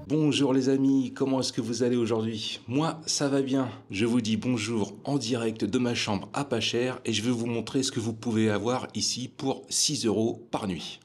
Bonjour les amis, comment est-ce que vous allez aujourd'hui? Moi, ça va bien. Je vous dis bonjour en direct de ma chambre à pas cher et je vais vous montrer ce que vous pouvez avoir ici pour 6 € par nuit.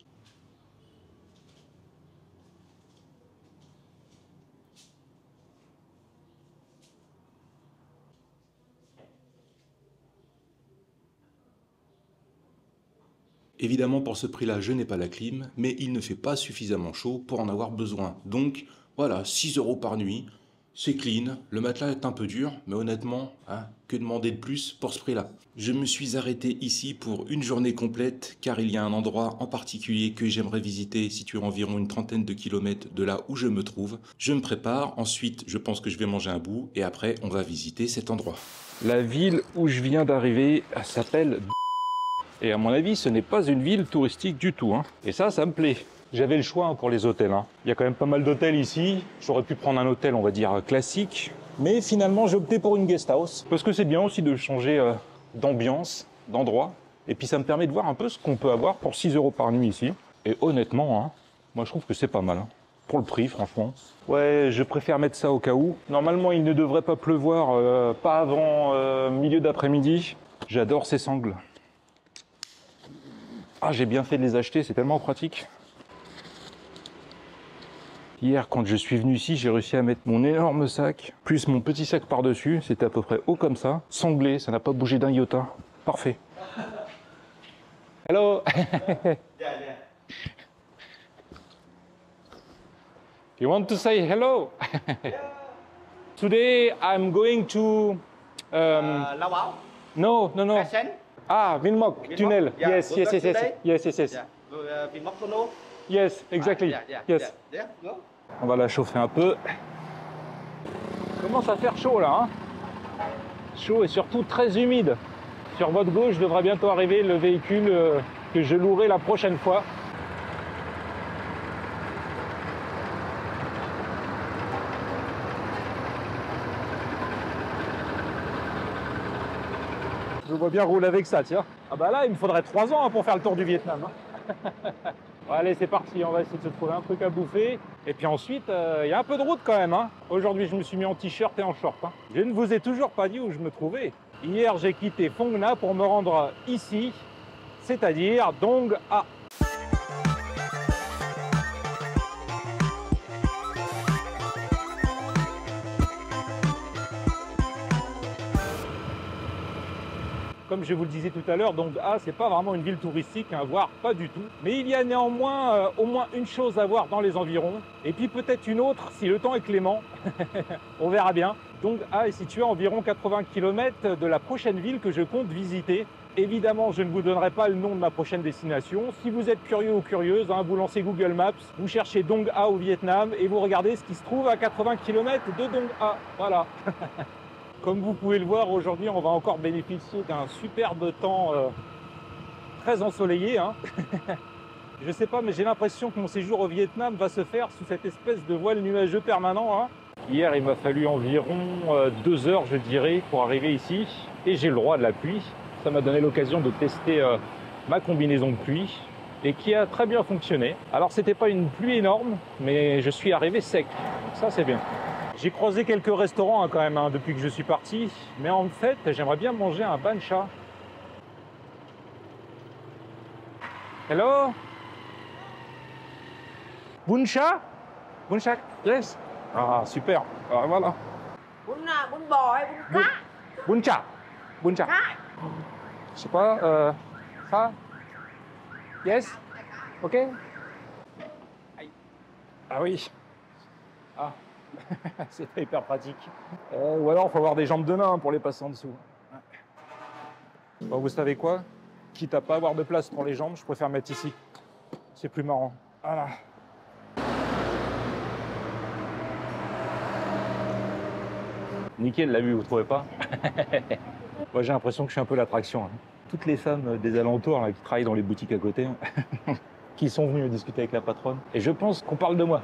Évidemment, pour ce prix-là, je n'ai pas la clim, mais il ne fait pas suffisamment chaud pour en avoir besoin. Donc, voilà, 6 € par nuit, c'est clean. Le matelas est un peu dur, mais honnêtement, que demander de plus pour ce prix-là? Je me suis arrêté ici pour une journée complète, car il y a un endroit en particulier que j'aimerais visiter, situé à environ une trentaine de kilomètres de là où je me trouve. Je me prépare, ensuite, je pense que je vais manger un bout, et après, on va visiter cet endroit. La ville où je viens d'arriver s'appelle... Et à mon avis, ce n'est pas une ville touristique du tout. Et ça me plaît. J'avais le choix pour les hôtels. Il y a quand même pas mal d'hôtels ici. J'aurais pu prendre un hôtel, on va dire, classique. Mais finalement, j'ai opté pour une guest house. Parce que c'est bien aussi de changer d'ambiance, d'endroit. Et puis ça me permet de voir un peu ce qu'on peut avoir pour 6 € par nuit ici. Et honnêtement, moi je trouve que c'est pas mal. Pour le prix, franchement. Ouais, je préfère mettre ça au cas où. Normalement, il ne devrait pas pleuvoir, pas avant milieu d'après-midi. J'adore ces sangles. Ah, j'ai bien fait de les acheter, c'est tellement pratique. Hier, quand je suis venu ici, j'ai réussi à mettre mon énorme sac, plus mon petit sac par-dessus. C'était à peu près haut comme ça. Sanglé, ça n'a pas bougé d'un iota. Parfait. Hello. You want to say hello? Today, I'm going to... Lao Bảo? No. Fashion? Ah, Vinmoc tunnel. Yeah. Yes. Today? Yes. Yeah. Vinmoc Tunnel? Yes, exactly. Yes. Yeah. Go. On va la chauffer un peu. Commence à faire chaud là. Chaud et surtout très humide. Sur votre gauche devra bientôt arriver le véhicule que je louerai la prochaine fois. Je vois bien rouler avec ça, tiens. Ah bah là, il me faudrait 3 ans pour faire le tour du Vietnam. Bon, allez, c'est parti, on va essayer de se trouver un truc à bouffer. Et puis ensuite, il y a un peu de route quand même. Aujourd'hui, je me suis mis en t-shirt et en short. Je ne vous ai toujours pas dit où je me trouvais. Hier, j'ai quitté Phong Nha pour me rendre ici, c'est-à-dire Dong A. Comme je vous le disais tout à l'heure, Dong A, c'est pas vraiment une ville touristique, voire pas du tout. Mais il y a néanmoins au moins une chose à voir dans les environs, et puis peut-être une autre si le temps est clément. On verra bien. Dong A est situé à environ 80 km de la prochaine ville que je compte visiter. Évidemment, je ne vous donnerai pas le nom de ma prochaine destination. Si vous êtes curieux ou curieuse, vous lancez Google Maps, vous cherchez Dong A au Vietnam et vous regardez ce qui se trouve à 80 km de Dong A. Voilà. Comme vous pouvez le voir, aujourd'hui, on va encore bénéficier d'un superbe temps très ensoleillé. Je sais pas, mais j'ai l'impression que mon séjour au Vietnam va se faire sous cette espèce de voile nuageux permanent. Hier, il m'a fallu environ 2 heures, je dirais, pour arriver ici. Et j'ai le droit de la pluie. Ça m'a donné l'occasion de tester ma combinaison de pluie et qui a très bien fonctionné. Alors, c'était pas une pluie énorme, mais je suis arrivé sec. Donc ça, c'est bien. J'ai croisé quelques restaurants quand même depuis que je suis parti, mais en fait, j'aimerais bien manger un ban cha. Hello? Bun cha? Bun cha? Yes. Ah, super. Ah, voilà. Bún bò hay bún cá? Bun cha. Bun cha. Je sais pas, ça? Yes? Ok? Ah oui. Ah. C'est pas hyper pratique. Ou alors, il faut avoir des jambes de nain pour les passer en dessous. Bon, vous savez quoi? Quitte à pas avoir de place pour les jambes, je préfère mettre ici. C'est plus marrant. Voilà. Nickel, la vue, vous trouvez pas? Moi, j'ai l'impression que je suis un peu l'attraction. Toutes les femmes des alentours qui travaillent dans les boutiques à côté, qui sont venues discuter avec la patronne. Et je pense qu'on parle de moi.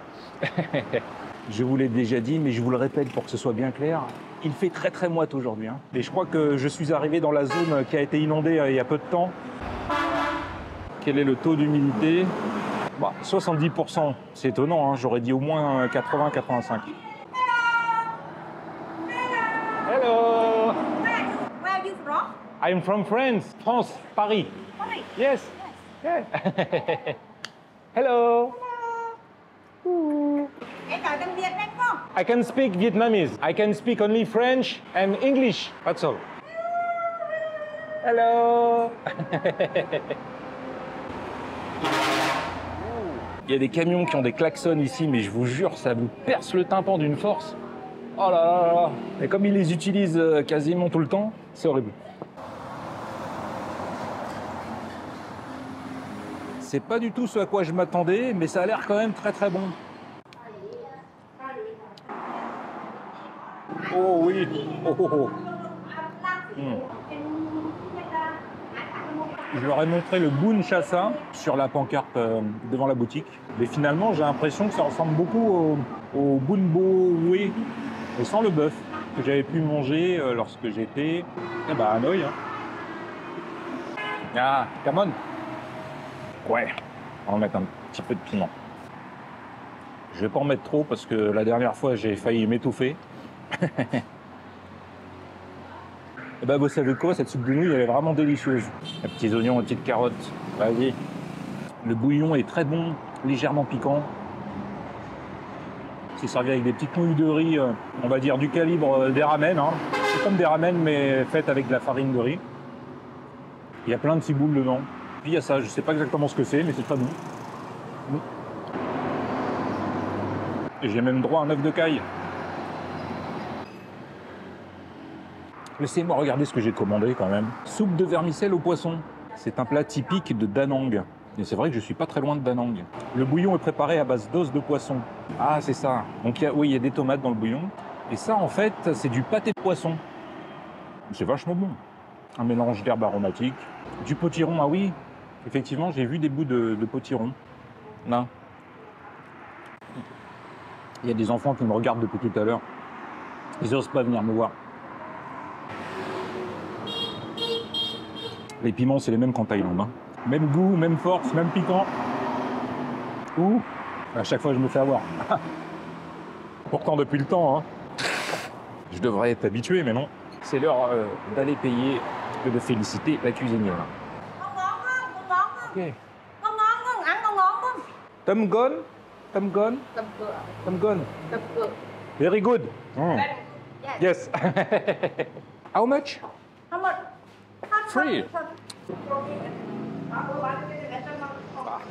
Je vous l'ai déjà dit, mais je vous le répète pour que ce soit bien clair. Il fait très moite aujourd'hui. Et je crois que je suis arrivé dans la zone qui a été inondée il y a peu de temps. Quel est le taux d'humidité? Bah, 70%, c'est étonnant, hein. J'aurais dit au moins 80-85. Hello! Where are you from? I'm from France, France, Paris. Paris. Yes. Yeah. Hello. Em nói tiếng Việt anh không? I can speak Vietnamese. I can speak only French and English. That's all. Hello. Il y a des camions qui ont des klaxons ici, mais je vous jure, ça vous perce le tympan d'une force. Oh là là là. Et comme ils les utilisent quasiment tout le temps, c'est horrible. C'est pas du tout ce à quoi je m'attendais, mais ça a l'air quand même très très bon. Oh oui. Oh, oh, oh. Je leur ai montré le Boon Chassa sur la pancarte devant la boutique. Mais finalement, j'ai l'impression que ça ressemble beaucoup au Boon Bo Hue, et sans le bœuf, que j'avais pu manger lorsque j'étais à Hanoï. Hein. Ah, come on. Ouais, on va mettre un petit peu de piment. Je vais pas en mettre trop parce que la dernière fois, j'ai failli m'étouffer. Et bah, vous savez quoi, cette soupe de nouilles, elle est vraiment délicieuse. Les petits oignons, les petites carottes, vas-y. Le bouillon est très bon, légèrement piquant. C'est servi avec des petites nouilles de riz, on va dire du calibre des ramen. Hein. C'est comme des ramen, mais faites avec de la farine de riz. Il y a plein de ciboules dedans. Puis il y a ça, je sais pas exactement ce que c'est, mais c'est très bon. Et j'ai même droit à un œuf de caille. Laissez-moi regarder ce que j'ai commandé quand même. Soupe de vermicelle au poisson. C'est un plat typique de Da Nang. Et c'est vrai que je suis pas très loin de Da Nang. Le bouillon est préparé à base d'os de poisson. Ah, c'est ça. Donc oui, il y a des tomates dans le bouillon. Et ça, en fait, c'est du pâté de poisson. C'est vachement bon. Un mélange d'herbes aromatiques. Du potiron, ah oui. Effectivement, j'ai vu des bouts de potiron. Là. Il y a des enfants qui me regardent depuis tout à l'heure. Ils n'osent pas venir me voir. Les piments, c'est les mêmes qu'en Thaïlande. Hein. Même goût, même force, même piquant. Ouh, à chaque fois, je me fais avoir. Pourtant, depuis le temps, hein. Je devrais être habitué, mais non. C'est l'heure d'aller payer et de féliciter la cuisinière. Con ngon không? Con ngon không? Ok. Con ngon không? Ăn con ngon không? Tom gon? Tom gon? Tập cửa. Tom gon? Tập cửa. Very good. Mm. Yes. Yes. How much? How much? Free.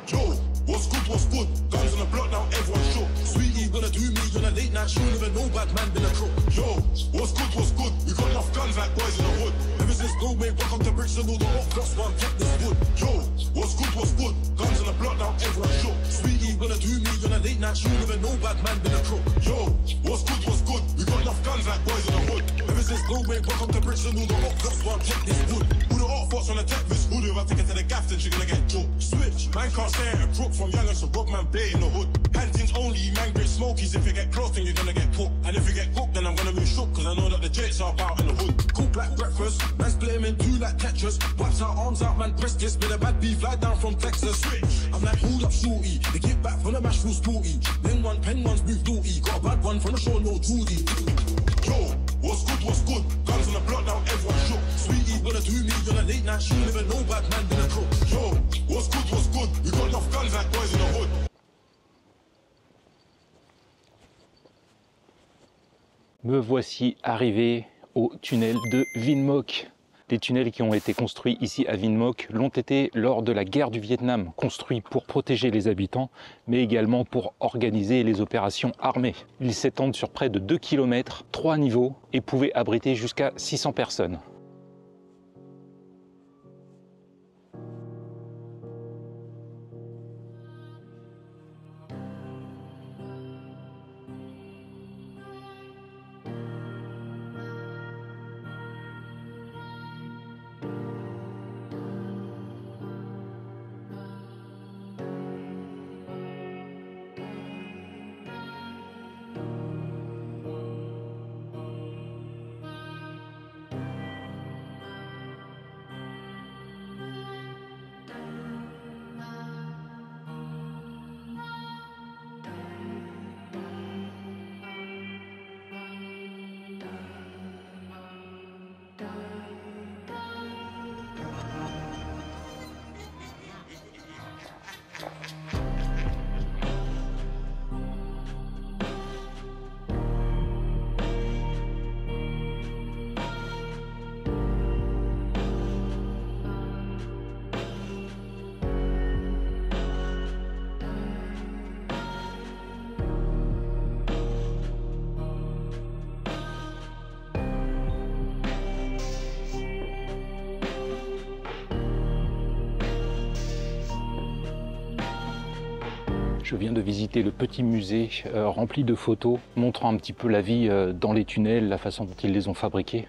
Yo, what's good? Guns on the block now, everyone shook. Sweetie gonna do me on a late night show, never know bad man been a crook. Yo, what's good? We got enough guns like boys in the hood. Ever since go made, welcome to Brixton, all the hot blocks, one check this wood. Yo, what's good? Guns on the block now, everyone shook. Sweetie gonna do me on a late night show, never know bad man been a crook. Yo, what's good? We got enough guns like boys in the hood. Ever since go made, welcome to Brixton, all the hot blocks, one check this wood. Who the hot thoughts on the tech this hood? If I take it to the gaff, then she gonna get joked. Switch, man can't stay at a crook from young and so broke man play in the hood. Hunting's only, man great smokies. If you get close, then you're gonna get cooked. And if you get cooked, then I'm gonna move shook. Cause I know that the jets are about in the hood. Cook like breakfast, man's blaming two like Tetris. Wipes our arms out, man, press this. Bit of bad beef, fly down from Texas. Switch, I'm like, hold up, shorty. They get back from the mash full sporty. Then one, pen one's move naughty. Got a bad one from the show, no Judy. Yo, what's good? Guns on the block now, everyone shook. Sweetie gonna do me on a late night show, never know bad man been a crook. Yo, what's good? We got enough guns like boys in the hood. Me voici arrivé au tunnel de Vinh Moc. Des tunnels qui ont été construits ici à Vinh Moc l'ont été lors de la guerre du Vietnam, construits pour protéger les habitants, mais également pour organiser les opérations armées. Ils s'étendent sur près de 2 km, 3 niveaux et pouvaient abriter jusqu'à 600 personnes. Je viens de visiter le petit musée rempli de photos montrant un petit peu la vie dans les tunnels, la façon dont ils les ont fabriqués.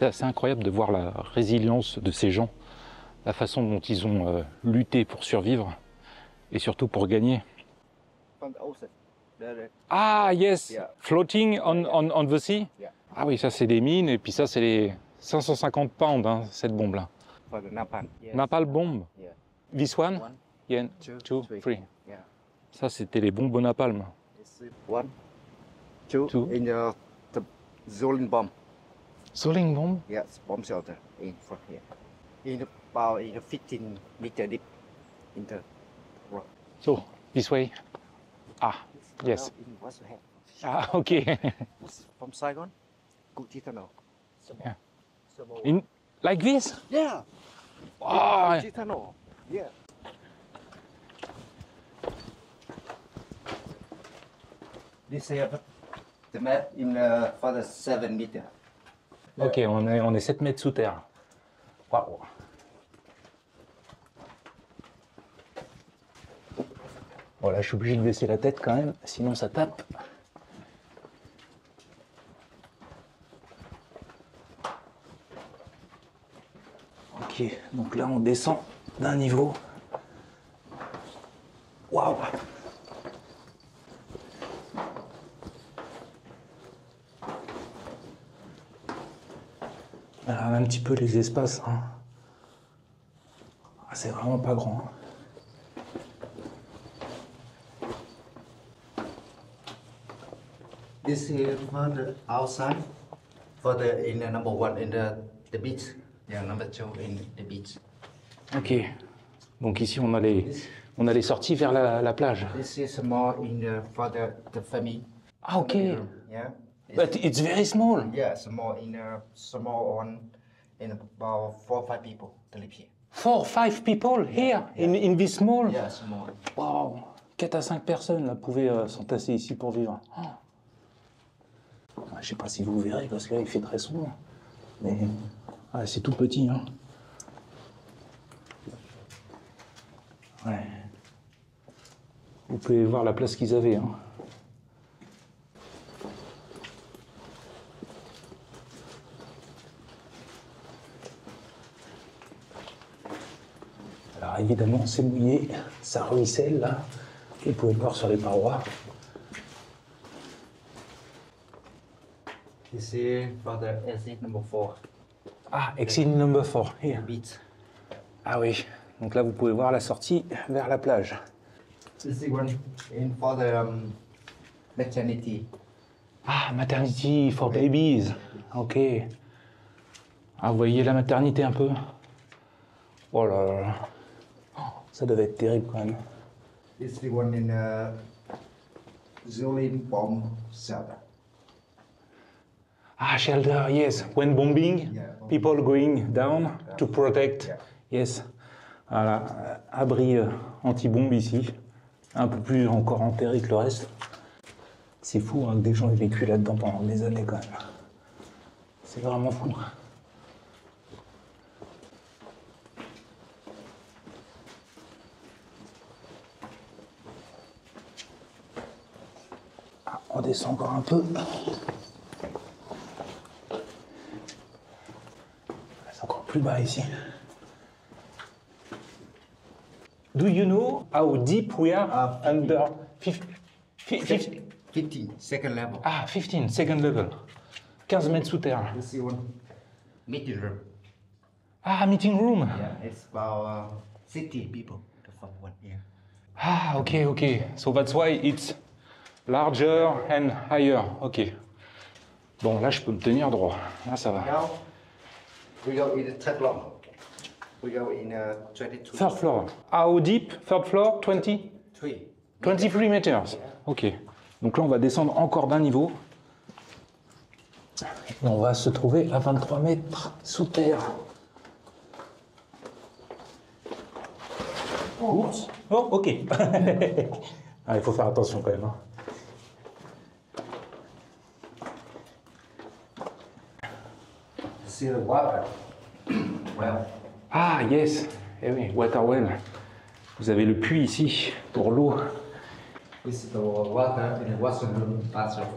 C'est assez incroyable de voir la résilience de ces gens, la façon dont ils ont lutté pour survivre et surtout pour gagner. Ah yes, Yeah. floating on the sea. Yeah. Ah oui, ça c'est des mines et puis ça c'est les 550 pounds, hein, cette bombe-là. For the napalm. Yes. Napalm bomb. Yeah. This one? One, Yeah, two, three. Yeah. Ça c'était les bombes au napalm. One, two, Two. in the Zolin bomb. Soling bomb? Yes, bomb shelter in front here. In about in 15-meter deep in the rock. So, this way. Ah, yes. Now in what's ahead? Ah, ok. From Saigon, Gucci Tunnel. Yeah. Small. In, like this? Yeah. Ah, Gucci Tunnel. Yeah. This here, the map in for the 7 meter. ok, on est 7 mètres sous terre. Waouh. Bon, là, je suis obligé de baisser la tête quand même, sinon ça tape. Ok, donc là, on descend d'un niveau. Waouh. Regarde un petit peu les espaces. Hein. Ah, c'est vraiment pas grand. Hein. This here for the outside, for the in the number one in the beach. Yeah, number two in the beach. Ok. Donc ici, on a les sorties vers la plage. This is more in the for the family. Ah, ok. Yeah. But it's very small. Yeah, more in a small one, in about 4 or 5 people to live here. 4 or 5 people here in this small. Yeah, small. Wow. 4 à 5 personnes là, pouvaient s'entasser ici pour vivre. Oh. Je sais pas si vous verrez parce que là il fait très sombre. Mais ah, c'est tout petit. Hein. Ouais. Vous pouvez voir la place qu'ils avaient. Hein. Alors évidemment c'est mouillé, ça ruisselle là. Vous pouvez le voir sur les parois. This is for the exit number 4, Ah, exit number 4, here. beach. Ah oui, donc là vous pouvez voir la sortie vers la plage. This is one in for the maternity. Ah, maternity for babies. Ok. Ah, vous voyez la maternité un peu? Oh là là. Oh, ça devait être terrible quand même. This is one in Zolin bomb shelter. Ah, shelter, yes. When bombing, Yeah. people going down to protect. Yes. Voilà, abri anti-bombe ici. Un peu plus encore enterré que le reste. C'est fou hein, que des gens aient vécu là-dedans pendant des années quand même. C'est vraiment fou. Ah, on descend encore un peu. C'est encore plus bas ici. Do you know how deep we are under 50? 15, second level. Ah, 15, second level. 15 mètres sous terre. This is one meeting room. Ah, meeting room. Yeah, it's about 60 people. The front one, yeah. Ah, ok, ok. So that's why it's larger and higher. Ok. Bon, là, je peux me tenir droit. Là, ça va. Now we go in the third floor. We go in 22. Third floor. How deep? Third floor, 20? 3. 23 meters. Ok. Donc là, on va descendre encore d'un niveau. Et on va se trouver à 23 mètres sous terre. Oups. Oh, ok. Ah, il faut faire attention quand même. Hein. See the water. Well, Ah, yes. Eh oui, water well. Vous avez le puits ici pour l'eau. This is the water in the washroom bathroom.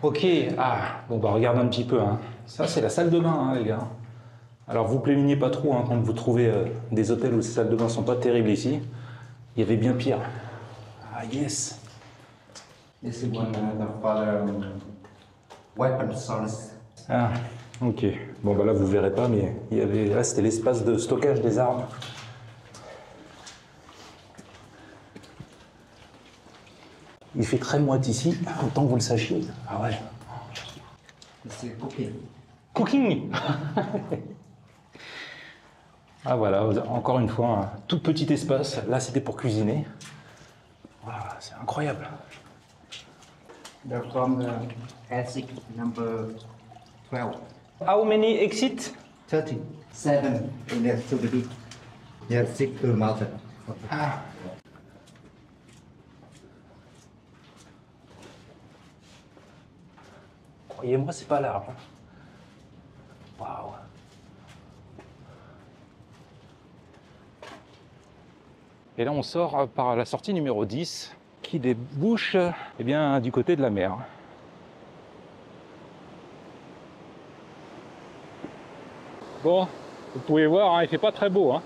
Ok, ah, bon bah regarde un petit peu, hein. Ça c'est la salle de bain, hein, les gars. Alors vous plaignez pas trop hein, quand vous trouvez des hôtels où ces salles de bain sont pas terribles ici. Il y avait bien pire. Ah yes. This is one for the weapon source. Ah, ok. Bon bah là vous verrez pas, mais il y avait là c'était l'espace de stockage des armes. Il fait très moite ici, autant que vous le sachiez. Ah ouais. This is cooking. Cooking. Ah voilà, encore une fois, un tout petit espace. Là, c'était pour cuisiner. Voilà, c'est incroyable. They're from the exit number 12. How many exits? 30. 7 in the to the beach. Yeah, 6 to the mountain. Croyez-moi, c'est pas large. Waouh. Et là, on sort par la sortie numéro 10 qui débouche eh bien, du côté de la mer. Bon, vous pouvez voir, hein, il fait pas très beau. Hein.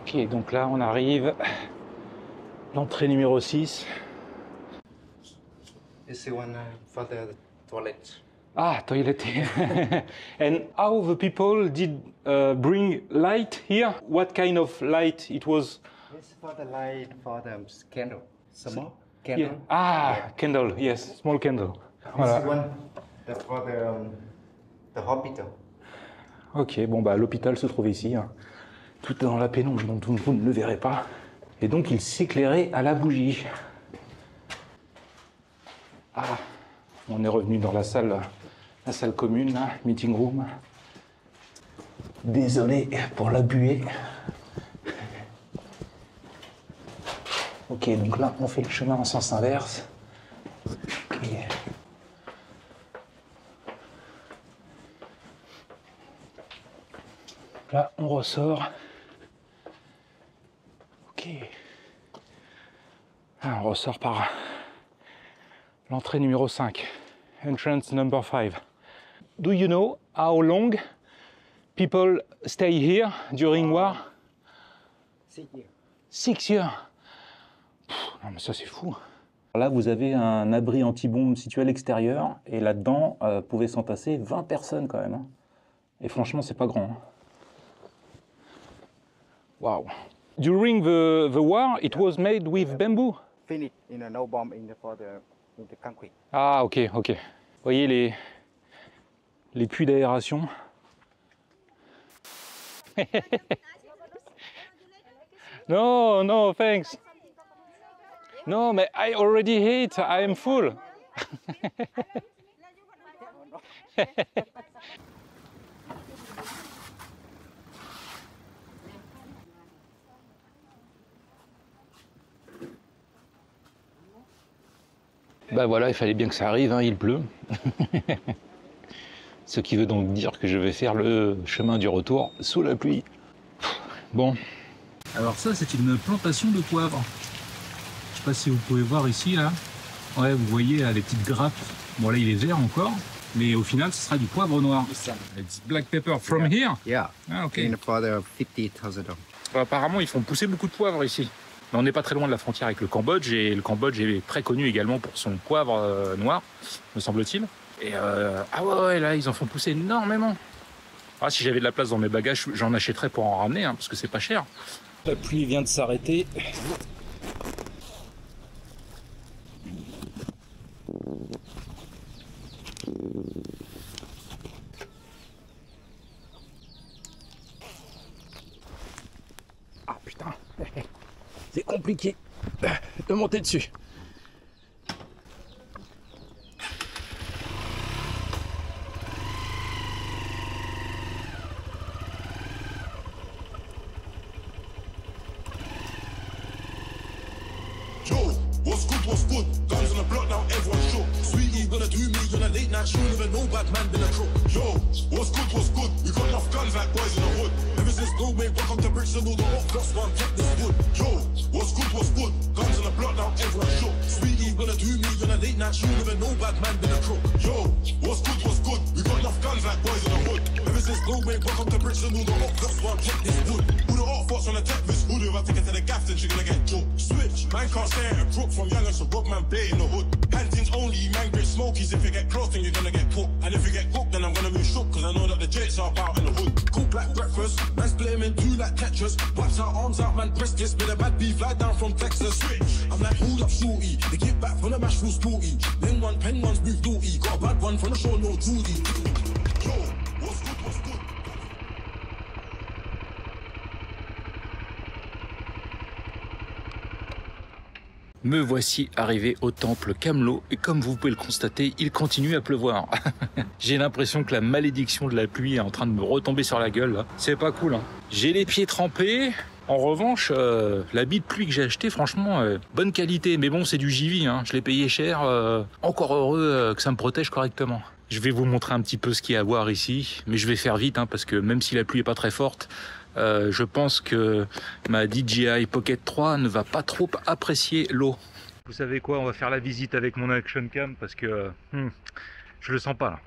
Ok, donc là, on arrive. L'entrée numéro 6. This is one for the toilet. Ah, toilet. And how the people did bring light here? What kind of light it was? This is for the light for the candle. Small Yeah. candle. Ah, candle, yes, small candle. This Voilà. is one for the hospital. Ok, bon bah l'hôpital se trouve ici, hein. Tout est dans la pénombre, donc vous ne le verrez pas. Et donc il s'éclairait à la bougie. Ah, on est revenu dans la salle commune, là, meeting room. Désolé pour la buée. Ok, donc là on fait le chemin en sens inverse. Ok. Là on ressort. Ok. Ah, on ressort par l'entrée numéro 5. Entrance number 5. Do you know how long people stay here during war? 6 years. 6 years. Non mais ça c'est fou. Là vous avez un abri anti-bombe situé à l'extérieur et là-dedans pouvaient s'entasser 20 personnes quand même. Hein. Et franchement c'est pas grand. Hein. Wow. During the war it was made with bamboo. Finish in a no bomb in the concrete. Ah ok, ok. Vous voyez les puits d'aération. No, no, thanks. No, but I already ate. I am full. Bah voilà, il fallait bien que ça arrive, hein, il pleut. Ce qui veut donc dire que je vais faire le chemin du retour sous la pluie. Bon. Alors ça, c'est une plantation de poivre. Je sais pas si vous pouvez voir ici, là. Ouais, vous voyez là, les petites grappes. Bon là, il est vert encore, mais au final, ce sera du poivre noir. It's black pepper from here. Yeah. Ah, ok. In for the $50,000. Apparemment, ils font pousser beaucoup de poivre ici. Mais on n'est pas très loin de la frontière avec le Cambodge, et le Cambodge est très connu également pour son poivre noir, me semble-t-il. Et ah ouais, là, ils en font pousser énormément. Ah, si j'avais de la place dans mes bagages, j'en achèterais pour en ramener, hein, parce que c'est pas cher. La pluie vient de s'arrêter. Ah putain, c'est compliqué de monter dessus. Yo, what's good, what's good? Guns on the block now, everyone shook. Sweetie gonna do me on a late night show, never know bad man been a crook. Yo, what's good, what's good? We got enough guns like boys in the hood. Ever since go made, welcome to bricks and all the hot plus one, check this wood. Yo, what's good, what's good? Guns on the block now, everyone shook. Sweetie gonna do me on a late night show, never know bad man been a crook. Yo, what's good, what's good? We got enough guns like boys in the hood. Ever since go made, welcome to bricks and all the hot plus one, check this wood. Who the hot thoughts on the tech list? Who do I take it to the gaff, then she gonna get joked? Switch, man can't stay at a crook from young, so rock man bay in the hood. Hunting's only, man great smokies. If you get close, then you're gonna get cooked. And if you get cooked, then I'm gonna move shook, cause I know that the jets are out in the hood. Cook like breakfast, man's blaming, do like Tetris. Wipes our arms out, man, press this. Bit of bad beef, fly down from Texas. Switch, I'm like, hold up, shorty. They get back from the mash full sporty. Then one, pen one's move naughty. Got a bad one from the show, no Judy. Yo, what's good, what's good? Me voici arrivé au temple Camelot et comme vous pouvez le constater, il continue à pleuvoir. J'ai l'impression que la malédiction de la pluie est en train de me retomber sur la gueule. C'est pas cool, hein. J'ai les pieds trempés. En revanche, l'habit de pluie que j'ai acheté, franchement, bonne qualité. Mais bon, c'est du JV, hein. Je l'ai payé cher. Encore heureux que ça me protège correctement. Je vais vous montrer un petit peu ce qu'il y a à voir ici. Mais je vais faire vite, hein, parce que même si la pluie est pas très forte, je pense que ma DJI Pocket 3 ne va pas trop apprécier l'eau. Vous savez quoi, on va faire la visite avec mon action cam parce que je le sens pas là.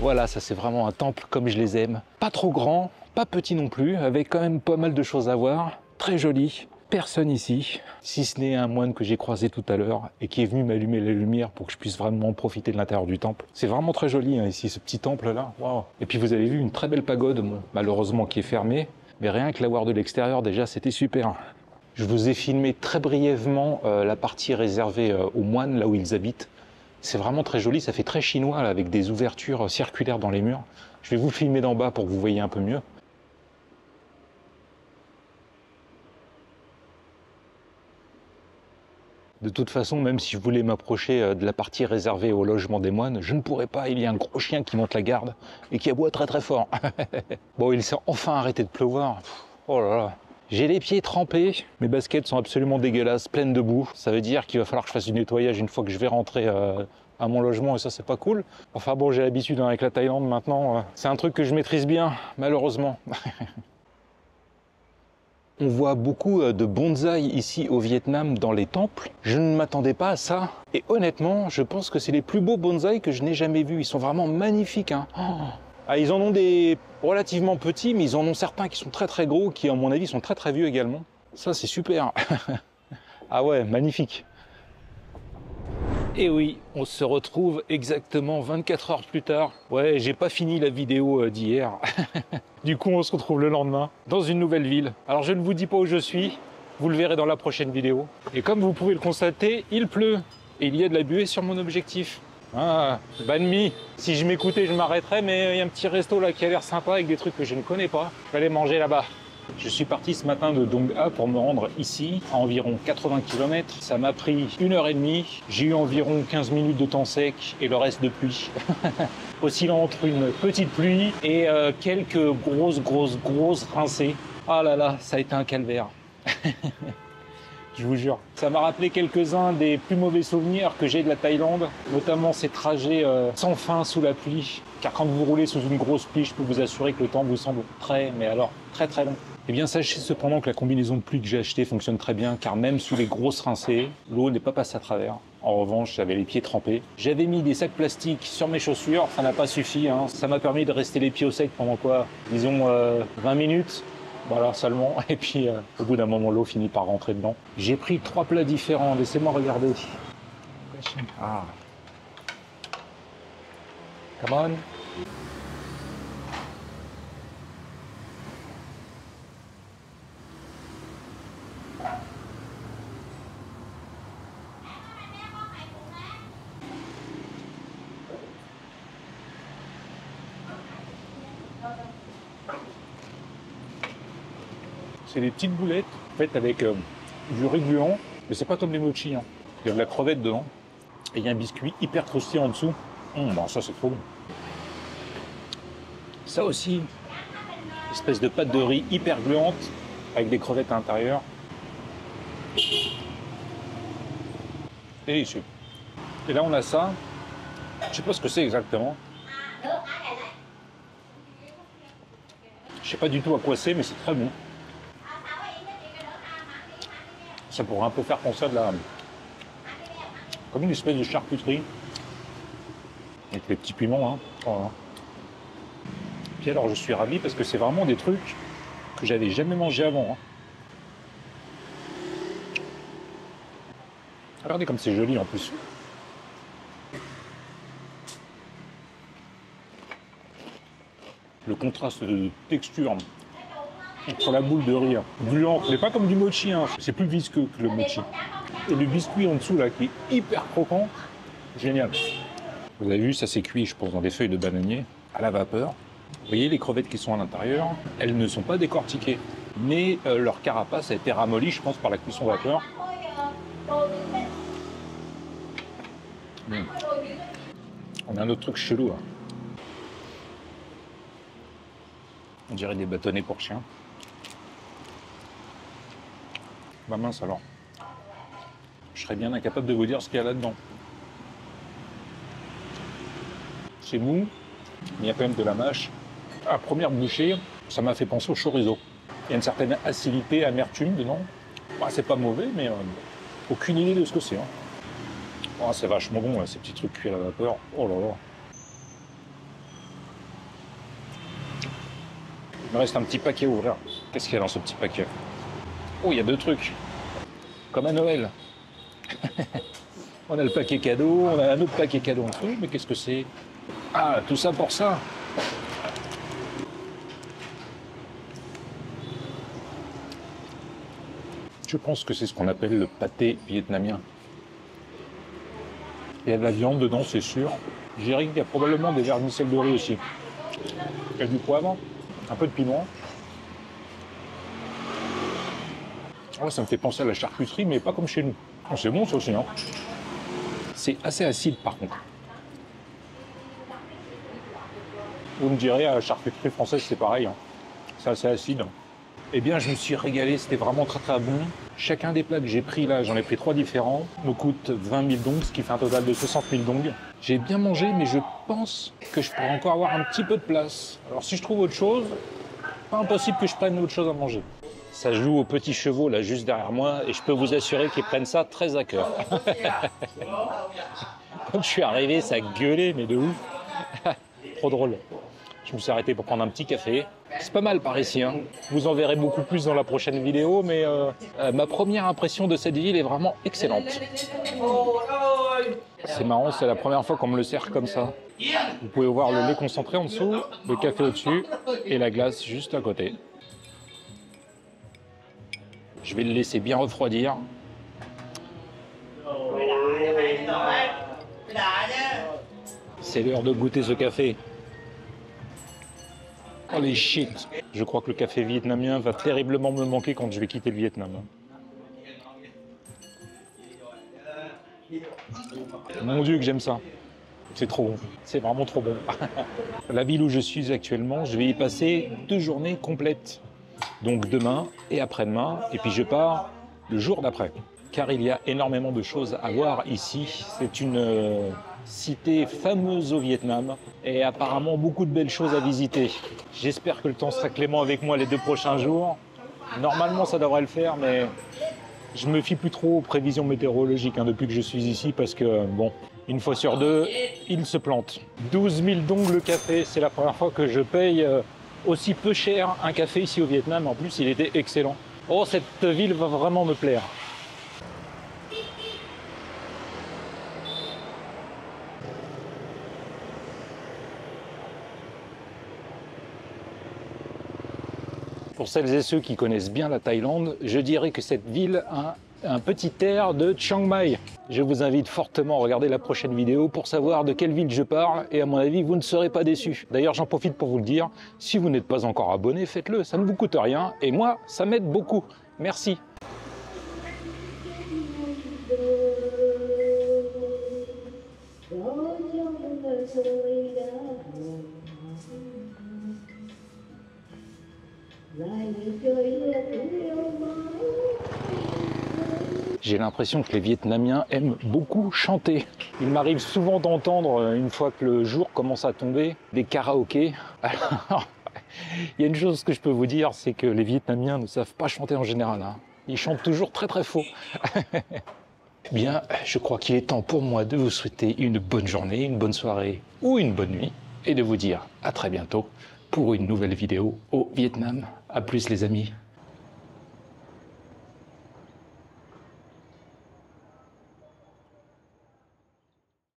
Voilà, ça c'est vraiment un temple comme je les aime. Pas trop grand, pas petit non plus, avec quand même pas mal de choses à voir. Très joli, personne ici, si ce n'est un moine que j'ai croisé tout à l'heure et qui est venu m'allumer la lumière pour que je puisse vraiment profiter de l'intérieur du temple. C'est vraiment très joli hein, ici, ce petit temple là. Wow. Et puis vous avez vu une très belle pagode, bon, malheureusement qui est fermée, mais rien que la voir de l'extérieur déjà c'était super. Je vous ai filmé très brièvement la partie réservée aux moines, là où ils habitent. C'est vraiment très joli, ça fait très chinois là, avec des ouvertures circulaires dans les murs. Je vais vous filmer d'en bas pour que vous voyez un peu mieux. De toute façon, même si je voulais m'approcher de la partie réservée au logement des moines, je ne pourrais pas, il y a un gros chien qui monte la garde et qui aboie très très fort. Bon, il s'est enfin arrêté de pleuvoir. Oh là là. J'ai les pieds trempés, mes baskets sont absolument dégueulasses, pleines de boue. Ça veut dire qu'il va falloir que je fasse du nettoyage une fois que je vais rentrer à mon logement et ça c'est pas cool. Enfin bon, j'ai l'habitude hein, avec la Thaïlande maintenant, c'est un truc que je maîtrise bien, malheureusement. On voit beaucoup de bonsaï ici au Vietnam dans les temples. Je ne m'attendais pas à ça. Et honnêtement, je pense que c'est les plus beaux bonsaï que je n'ai jamais vus. Ils sont vraiment magnifiques. Hein. Oh. Ah, ils en ont des relativement petits, mais ils en ont certains qui sont très très gros, qui à mon avis sont très très vieux également. Ça c'est super. Ah ouais, magnifique. Et oui, on se retrouve exactement 24 heures plus tard. Ouais, j'ai pas fini la vidéo d'hier. Du coup, on se retrouve le lendemain dans une nouvelle ville. Alors, je ne vous dis pas où je suis. Vous le verrez dans la prochaine vidéo. Et comme vous pouvez le constater, il pleut. Et il y a de la buée sur mon objectif. Ah, banh mi. Si je m'écoutais, je m'arrêterais, mais il y a un petit resto là qui a l'air sympa avec des trucs que je ne connais pas. Je vais aller manger là-bas. Je suis parti ce matin de Dong A pour me rendre ici, à environ 80 km. Ça m'a pris 1h30. J'ai eu environ 15 minutes de temps sec et le reste de pluie. Oscillant entre une petite pluie et quelques grosses rincées. Ah là là, ça a été un calvaire. Je vous jure. Ça m'a rappelé quelques-uns des plus mauvais souvenirs que j'ai de la Thaïlande, notamment ces trajets sans fin sous la pluie. Car quand vous roulez sous une grosse pluie, je peux vous assurer que le temps vous semble très long. Eh bien, sachez cependant que la combinaison de pluie que j'ai achetée fonctionne très bien, car même sous les grosses rincées, l'eau n'est pas passée à travers. En revanche, j'avais les pieds trempés. J'avais mis des sacs plastiques sur mes chaussures, ça n'a pas suffi. Hein. Ça m'a permis de rester les pieds au sec pendant quoi? Disons 20 minutes. Voilà, seulement. Et puis, au bout d'un moment, l'eau finit par rentrer dedans. J'ai pris 3 plats différents. Laissez-moi regarder. Ah. Come on. C'est des petites boulettes faites avec du riz gluant, mais c'est pas comme les mochi. Hein. Il y a de la crevette dedans et il y a un biscuit hyper croustillant en dessous. Bon, ça c'est trop bon. Ça aussi, espèce de pâte de riz hyper gluante avec des crevettes à l'intérieur. Délicieux. Et là on a ça. Je sais pas ce que c'est exactement. Je sais pas du tout à quoi c'est, mais c'est très bon. Ça pourrait un peu faire penser à de la... comme une espèce de charcuterie. Avec les petits piments, hein. Voilà. Puis alors, je suis ravi parce que c'est vraiment des trucs que j'avais jamais mangé avant. Hein. Regardez comme c'est joli en plus. Le contraste de texture entre la boule de riz gluante, mais pas comme du mochi, hein. C'est plus visqueux que le mochi. Et le biscuit en dessous là qui est hyper croquant, génial. Vous avez vu, ça s'est cuit, je pense, dans des feuilles de bananier à la vapeur. Vous voyez les crevettes qui sont à l'intérieur, elles ne sont pas décortiquées, mais leur carapace a été ramollie, je pense, par la cuisson vapeur. On a un autre truc chelou. Hein. On dirait des bâtonnets pour chiens. Bah mince alors. Je serais bien incapable de vous dire ce qu'il y a là-dedans. C'est mou, mais il y a quand même de la mâche. À première bouchée, ça m'a fait penser au chorizo. Il y a une certaine acidité, amertume dedans. Bah, c'est pas mauvais, mais aucune idée de ce que c'est. Hein. Oh, c'est vachement bon, là, ces petits trucs cuits à la vapeur. Oh là là. Il me reste un petit paquet à ouvrir. Qu'est-ce qu'il y a dans ce petit paquet? Oh, il y a 2 trucs. Comme à Noël. On a le paquet cadeau, on a un autre paquet cadeau en dessous. Mais qu'est-ce que c'est? Ah, tout ça pour ça. Je pense que c'est ce qu'on appelle le pâté vietnamien. Il y a de la viande dedans, c'est sûr. J'ai qu'il y a probablement des vermicelles de riz aussi. Il y a du poivre, un peu de piment. Oh, ça me fait penser à la charcuterie, mais pas comme chez nous. Oh, c'est bon ça aussi, hein. C'est assez acide par contre. Vous me direz, à la charcuterie française, c'est pareil. Hein. C'est assez acide. Eh bien, je me suis régalé, c'était vraiment très bon. Chacun des plats que j'ai pris là, j'en ai pris 3 différents, me coûte 20 000 dong, ce qui fait un total de 60 000 dong. J'ai bien mangé, mais je pense que je pourrais encore avoir un petit peu de place. Alors si je trouve autre chose, pas impossible que je prenne autre chose à manger. Ça joue aux petits chevaux là, juste derrière moi, et je peux vous assurer qu'ils prennent ça très à cœur. Quand je suis arrivé, ça gueulait, mais de ouf. Trop drôle. Je me suis arrêté pour prendre un petit café. C'est pas mal par ici, hein. Vous en verrez beaucoup plus dans la prochaine vidéo, mais ma première impression de cette ville est vraiment excellente. C'est marrant, c'est la première fois qu'on me le sert comme ça. Vous pouvez voir le lait concentré en dessous, le café au-dessus et la glace juste à côté. Je vais le laisser bien refroidir. C'est l'heure de goûter ce café. Holy shit! Je crois que le café vietnamien va terriblement me manquer quand je vais quitter le Vietnam. Mon Dieu que j'aime ça. C'est trop bon. C'est vraiment trop bon. La ville où je suis actuellement, je vais y passer 2 journées complètes. Donc demain et après-demain. Et puis je pars le jour d'après. Car il y a énormément de choses à voir ici. C'est une cité fameuse au Vietnam et apparemment beaucoup de belles choses à visiter. J'espère que le temps sera clément avec moi les 2 prochains jours. Normalement ça devrait le faire, mais je me fie plus trop aux prévisions météorologiques depuis que je suis ici parce que, bon, une fois sur 2, il se plante. 12 000 dong le café, c'est la première fois que je paye aussi peu cher un café ici au Vietnam. En plus, il était excellent. Oh, cette ville va vraiment me plaire. Pour celles et ceux qui connaissent bien la Thaïlande, je dirais que cette ville a un petit air de Chiang Mai. Je vous invite fortement à regarder la prochaine vidéo pour savoir de quelle ville je parle et à mon avis, vous ne serez pas déçus. D'ailleurs, j'en profite pour vous le dire, si vous n'êtes pas encore abonné, faites-le, ça ne vous coûte rien et moi, ça m'aide beaucoup. Merci. J'ai l'impression que les Vietnamiens aiment beaucoup chanter. Il m'arrive souvent d'entendre, une fois que le jour commence à tomber, des karaokés. Alors, il y a une chose que je peux vous dire, c'est que les Vietnamiens ne savent pas chanter en général. Ils chantent toujours très très faux. Bien, je crois qu'il est temps pour moi de vous souhaiter une bonne journée, une bonne soirée ou une bonne nuit et de vous dire à très bientôt pour une nouvelle vidéo au Vietnam. À plus les amis.